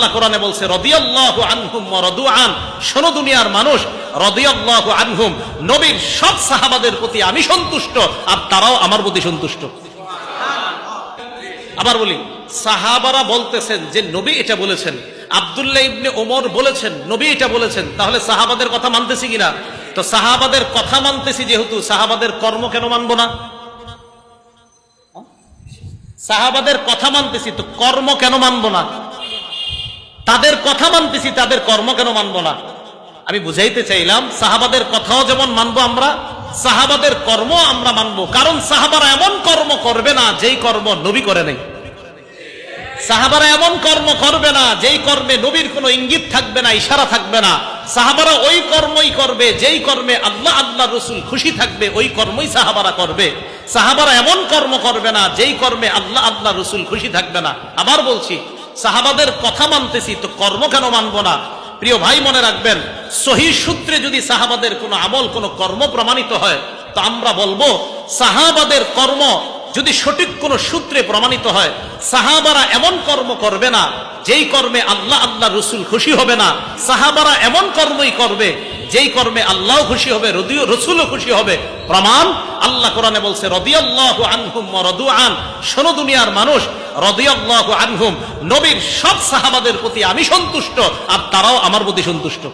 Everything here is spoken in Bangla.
আল্লাহ কোরআনে বলছে রাদিয়াল্লাহু আনহুম ওয়া রাদু আন, শোনো দুনিয়ার মানুষ, রাদিয়াল্লাহু আনহুম, নবীর সব সাহাবাদের প্রতি আমি সন্তুষ্ট আর তারাও আমার প্রতি সন্তুষ্ট। আবার বলি, সাহাবারা বলতেছেন যে নবী এটা বলেছেন, আব্দুল্লাহ ইবনে ওমর বলেছেন নবী এটা বলেছেন, তাহলে সাহাবাদের কথা মানতেছি কিনা? তো সাহাবাদের কথা মানতেছি যেহেতু, সাহাবাদের কর্ম কেন মানবো না? সাহাবাদের কথা মানতেছি তো কর্ম কেন মানবো না? তাদের কথা মানতেছি, তাদের কর্ম কেন মানবো না? আমি বুঝাইতে চাইলাম, সাহাবাদের কথাও যেমন মানবো আমরা, সাহাবাদের কর্ম আমরা মানবো, কারণ সাহাবারা এমন কর্ম করবে না যেই কর্ম নবী করে নাই। সাহাবারা এমন কর্ম করবে না যেই কর্মে নবীর কোনো ইঙ্গিত থাকবে না, ইশারা থাকবে না। সাহাবারা ওই কর্মই করবে যেই কর্মে আল্লাহ আল্লাহ রসুল খুশি থাকবে, ওই কর্মই সাহাবারা করবে। সাহাবারা এমন কর্ম করবে না যেই কর্মে আল্লাহ আল্লাহ রসুল খুশি থাকবে না। আবার বলছি, সাহাবাদের কথা মানতেছি তো কর্ম কেন মানবো না? প্রিয় ভাই, মনে রাখবেন, সহিহ সূত্রে যদি সাহাবাদের কোনো আমল, কোনো কর্ম প্রমাণিত হয়, তো আমরা বলবো সাহাবাদের কর্ম যদি সঠিক কোন সূত্রে প্রমাণিত হয়, সাহাবারা এমন কর্ম করবে না যেই কর্মে আল্লাহ আল্লাহ রসুল খুশি হবে না। সাহাবারা এমন কর্মই করবে যেই কর্মে আল্লাহ খুশি হবে, রসুলও খুশি হবে। প্রমাণ, আল্লাহ কোরআনে বলছে রাদিয়াল্লাহু আনহুম ওয়া রাদু আন, শোনো দুনিয়ার মানুষ, রাদিয়াল্লাহু আনহুম, নবীর সব সাহাবাদের প্রতি আমি সন্তুষ্ট আর তারাও আমার প্রতি সন্তুষ্ট।